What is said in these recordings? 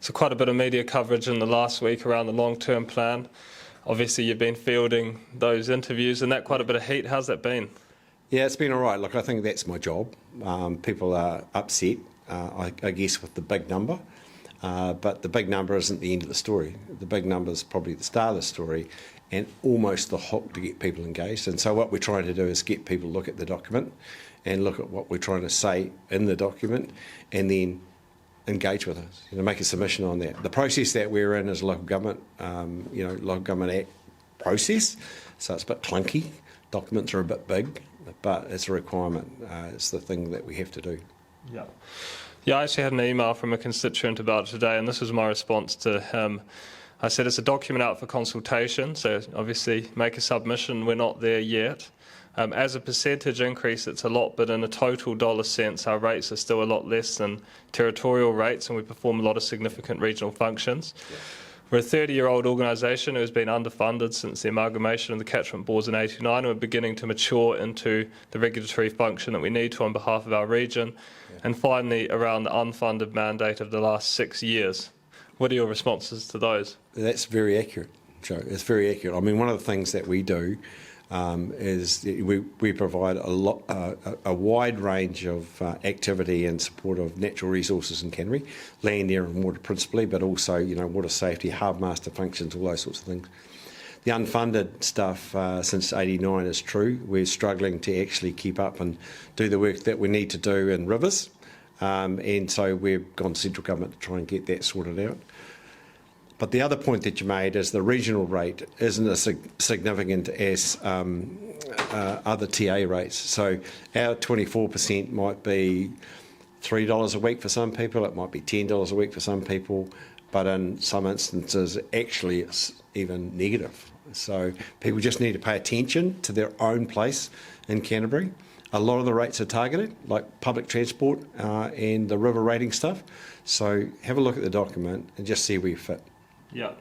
So quite a bit of media coverage in the last week around the long-term plan. Obviously, you've been fielding those interviews and that quite a bit of heat. How's that been? Yeah, it's been all right. Look, I think that's my job. People are upset, I guess, with the big number. But the big number isn't the end of the story. The big number is probably the start of the story and almost the hook to get people engaged. And so what we're trying to do is get people to look at the document and look at what we're trying to say in the document and then engage with us, make a submission on that. The process that we're in is a local government, local government act process, so it's a bit clunky. Documents are a bit big, but it's a requirement. It's the thing that we have to do. Yeah, I actually had an email from a constituent about it today, and this was my response to him. I said it's a document out for consultation, so obviously make a submission. We're not there yet. As a percentage increase, it's a lot, but in a total dollar sense, our rates are still a lot less than territorial rates, and we perform a lot of significant regional functions. Yeah. We're a 30-year-old organisation who has been underfunded since the amalgamation of the catchment boards in '89, and we're beginning to mature into the regulatory function that we need to on behalf of our region. Yeah. And finally, around the unfunded mandate of the last 6 years. What are your responses to those? That's very accurate, Joe. It's very accurate. I mean, one of the things that we do is we provide a wide range of activity in support of natural resources in Canterbury, land, air and water principally, but also water safety, harbour master functions, all those sorts of things. The unfunded stuff since '89 is true. We're struggling to actually keep up and do the work that we need to do in rivers, and so we've gone to central government to try and get that sorted out. But the other point that you made is the regional rate isn't as significant as other TA rates. So our 24% might be $3 a week for some people, it might be $10 a week for some people, but in some instances actually it's even negative. So people just need to pay attention to their own place in Canterbury. A lot of the rates are targeted, like public transport and the river rating stuff. So have a look at the document and just see where you fit. Yeah,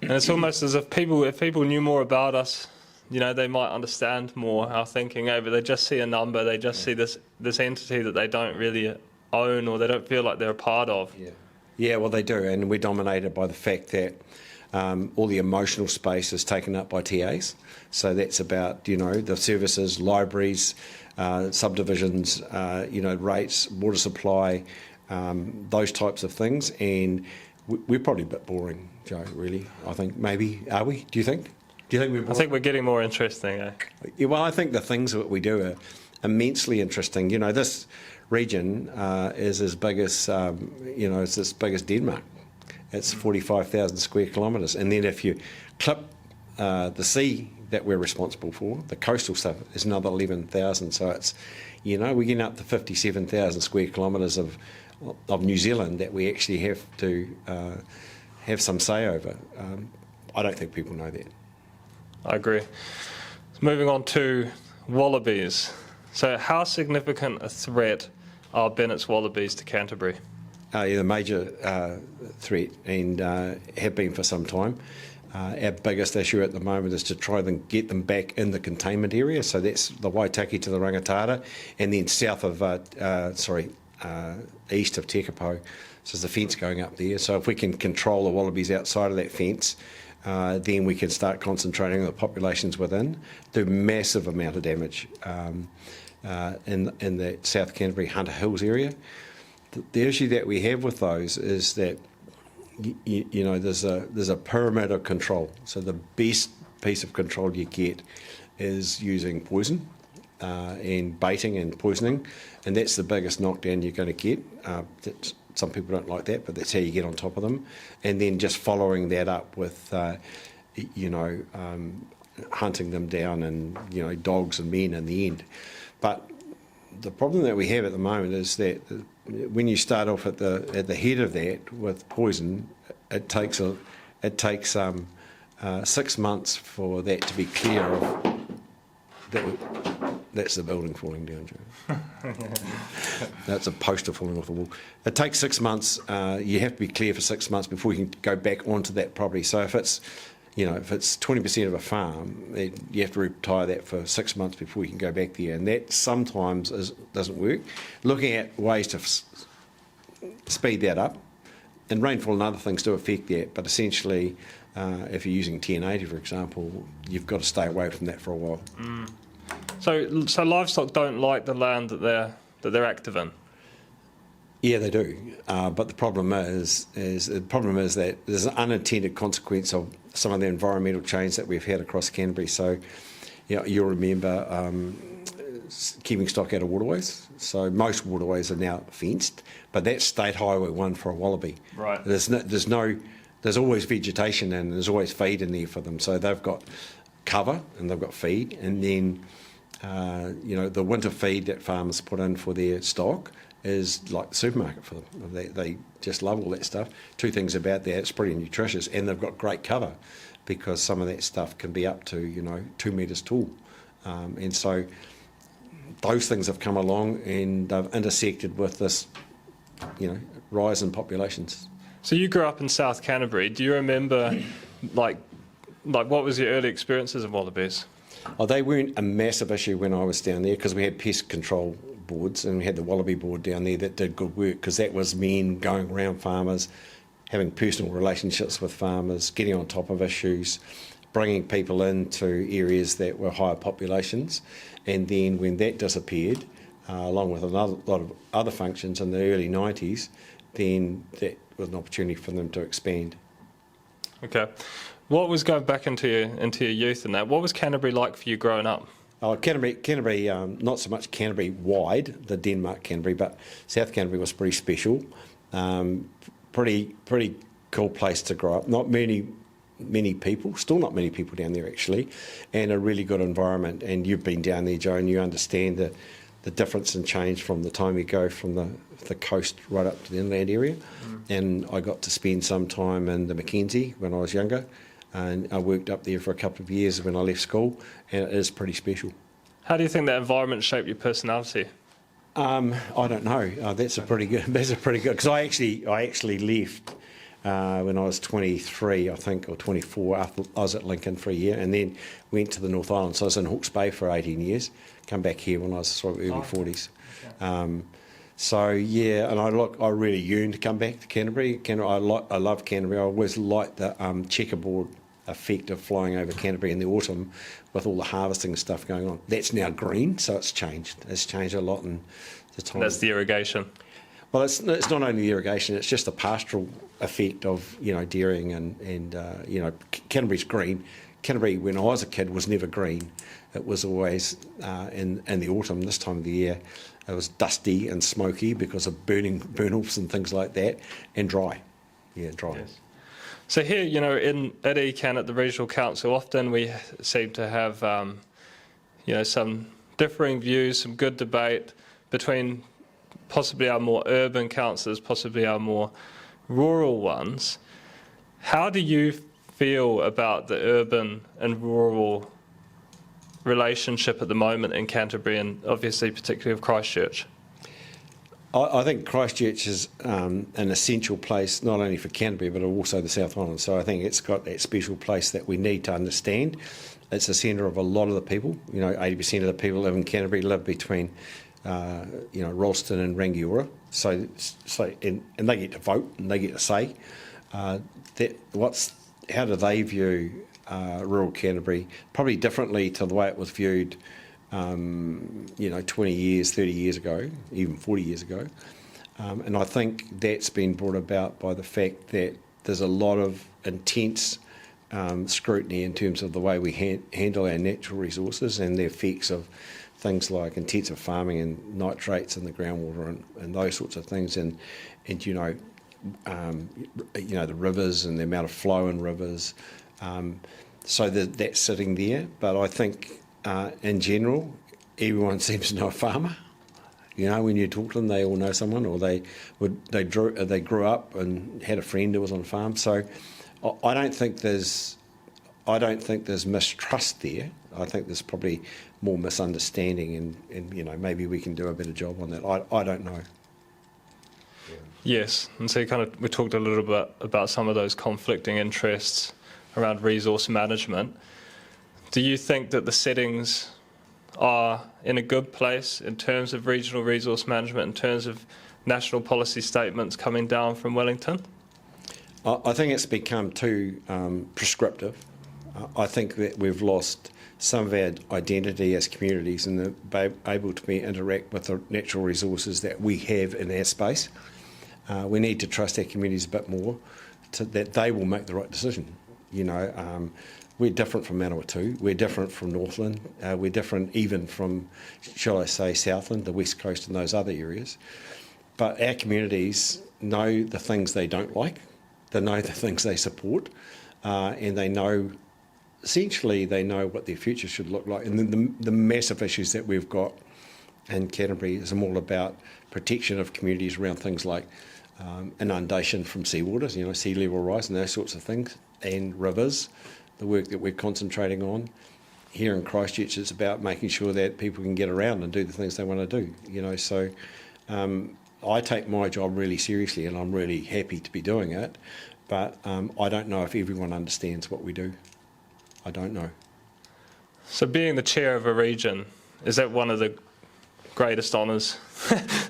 and it's almost as if people knew more about us, they might understand more our thinking. But they just see a number, they just see this entity that they don't really own or they don't feel like they're a part of. Yeah, well they do, and we're dominated by the fact that all the emotional space is taken up by TAs. So that's about the services, libraries, subdivisions, rates, water supply, those types of things, and we're probably a bit boring, Joe, really. I think maybe, are we? Do you think? We're boring? I think we're getting more interesting, eh? Yeah, well, I think the things that we do are immensely interesting. This region is as big as, it's as big as Denmark. It's 45,000 square kilometres. And then if you clip the sea that we're responsible for, the coastal stuff, is another 11,000. So it's, we're getting up to 57,000 square kilometres of New Zealand that we actually have to have some say over. I don't think people know that. I agree. Moving on to Wallabies. So how significant a threat are Bennett's Wallabies to Canterbury? The major threat, and have been for some time. Our biggest issue at the moment is to try and get them back in the containment area. So that's the Waitaki to the Rangitata, and then south of, east of Tekapo. So there's a fence going up there. So if we can control the wallabies outside of that fence, then we can start concentrating on the populations within. Do massive amount of damage in the South Canterbury Hunter Hills area. The issue that we have with those is that there's a pyramid of control. So the best piece of control you get is using poison and baiting and poisoning, and that's the biggest knockdown you're going to get. Some people don't like that, but that's how you get on top of them. And then just following that up with, hunting them down and, dogs and men in the end. But the problem that we have at the moment is that when you start off at the head of that with poison, it takes 6 months for that to be clear of. That's the building falling down, Joe. That's a poster falling off the wall. It takes 6 months. You have to be clear for 6 months before you can go back onto that property. So if it's 20% of a farm, you have to retire that for 6 months before you can go back there, and that sometimes doesn't work. Looking at ways to speed that up and rainfall and other things do affect that, but essentially, if you're using 1080, for example, you've got to stay away from that for a while. So livestock don't like the land that they're active in. Yeah, they do. But the problem is that there's an unintended consequence of some of the environmental change that we've had across Canterbury. So, you'll remember keeping stock out of waterways. So most waterways are now fenced, but that's State Highway 1 for a wallaby. Right. There's always vegetation and there's always feed in there for them. So they've got cover and they've got feed, and then the winter feed that farmers put in for their stock is like the supermarket for them. They just love all that stuff. Two things about that: it's pretty nutritious, and they've got great cover because some of that stuff can be up to 2 metres tall, and so those things have come along and they've intersected with this rise in populations. So you grew up in South Canterbury. Do you remember like what was your early experiences of wallabies? Oh, they weren't a massive issue when I was down there because we had pest control boards, and we had the Wallaby board down there that did good work, because that was men going around farmers, having personal relationships with farmers, getting on top of issues, bringing people into areas that were higher populations, and then when that disappeared, along with another lot of other functions in the early 90s, then that was an opportunity for them to expand. Okay. What was going back into your youth and that? What was Canterbury like for you growing up? Oh, Canterbury, not so much Canterbury wide, the Denmark Canterbury, but South Canterbury was pretty special. Pretty cool place to grow up. Not many people, still not many people down there actually, and a really good environment. And you've been down there, Joe, and you understand the difference and change from the time you go from the coast right up to the inland area. And I got to spend some time in the Mackenzie when I was younger, and I worked up there for a couple of years when I left school, and it is pretty special. How do you think that environment shaped your personality? I don't know. That's a pretty good. Because I actually left when I was 23, I think, or 24. After I was at Lincoln for a year, and then went to the North Island. So I was in Hawke's Bay for 18 years. Come back here when I was sort of early 40s. Okay. So yeah, and I really yearned to come back to Canterbury. I love Canterbury. I always liked the checkerboard effect of flying over Canterbury in the autumn with all the harvesting stuff going on. That's now green, so it's changed. It's changed a lot in the time. That's the irrigation. Well, it's not only the irrigation; it's just the pastoral effect of dairying and Canterbury's green. Canterbury, when I was a kid, was never green. It was always in the autumn, this time of the year. It was dusty and smoky because of burn-offs and things like that, and dry. Yeah, dry. Yes. So here, at ECAN at the Regional Council, often we seem to have, some differing views, some good debate between possibly our more urban councillors, possibly our more rural ones. How do you feel about the urban and rural relationship at the moment in Canterbury, and obviously particularly of Christchurch? I think Christchurch is an essential place, not only for Canterbury but also the South Island. So I think it's got that special place that we need to understand. It's the centre of a lot of the people. 80% of the people live in Canterbury live between Ralston and Rangiora. So and they get to vote and they get to say. How do they view rural Canterbury? Probably differently to the way it was viewed 20 years, 30 years ago, even 40 years ago. And I think that's been brought about by the fact that there's a lot of intense scrutiny in terms of the way we handle our natural resources and the effects of things like intensive farming and nitrates in the groundwater and those sorts of things. And the rivers and the amount of flow in rivers. So that's sitting there. But I think in general, everyone seems to know a farmer. When you talk to them, they all know someone, or they grew up and had a friend who was on a farm. So I don't think there's mistrust there. I think there's probably more misunderstanding, and maybe we can do a better job on that. I don't know. Yes, and so we talked a little bit about some of those conflicting interests around resource management. Do you think that the settings are in a good place in terms of regional resource management, in terms of national policy statements coming down from Wellington? I think it's become too prescriptive. I think that we've lost some of our identity as communities and able to interact with the natural resources that we have in our space. We need to trust our communities a bit more, that they will make the right decision. You know, we're different from Manawatu, we're different from Northland, we're different even from, shall I say, Southland, the West Coast and those other areas. But our communities know the things they don't like, they know the things they support, and they know, essentially, they know what their future should look like. And the massive issues that we've got in Canterbury is all about protection of communities around things like inundation from seawaters, you know, sea level rise and those sorts of things, and rivers, the work that we're concentrating on. Here in Christchurch, it's about making sure that people can get around and do the things they want to do, you know. So I take my job really seriously and I'm really happy to be doing it, but I don't know if everyone understands what we do. I don't know. So being the chair of a region, is that one of the greatest honours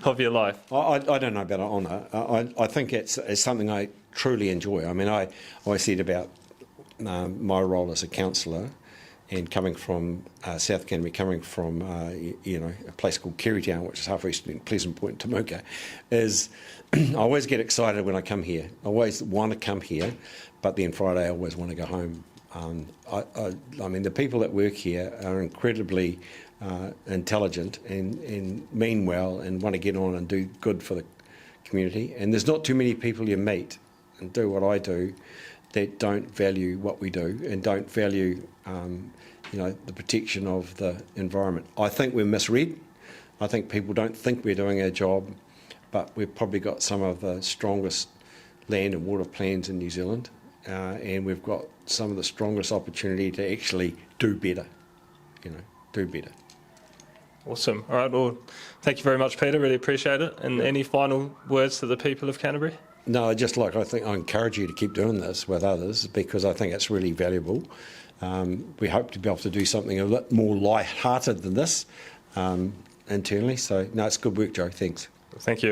of your life? I don't know about an honour. I think it's something I truly enjoy. I mean, I always said about my role as a councillor and coming from South Canterbury, coming from you know, a place called Kerrytown, which is halfway between Pleasant Point and Temuka, is I always get excited when I come here. I always want to come here, but then Friday I always want to go home. I mean, the people that work here are incredibly intelligent and mean well and want to get on and do good for the community. And there's not too many people you meet and do what I do that don't value what we do and don't value, you know, the protection of the environment. I think we're misread. I think people don't think we're doing our job, but we've probably got some of the strongest land and water plans in New Zealand. And we've got some of the strongest opportunity to actually do better, you know, do better. Awesome. All right, well, thank you very much, Peter. Really appreciate it. And any final words to the people of Canterbury? No, I encourage you to keep doing this with others because I think it's really valuable. We hope to be able to do something a bit more light-hearted than this internally. So, no, it's good work, Joe. Thanks. Thank you.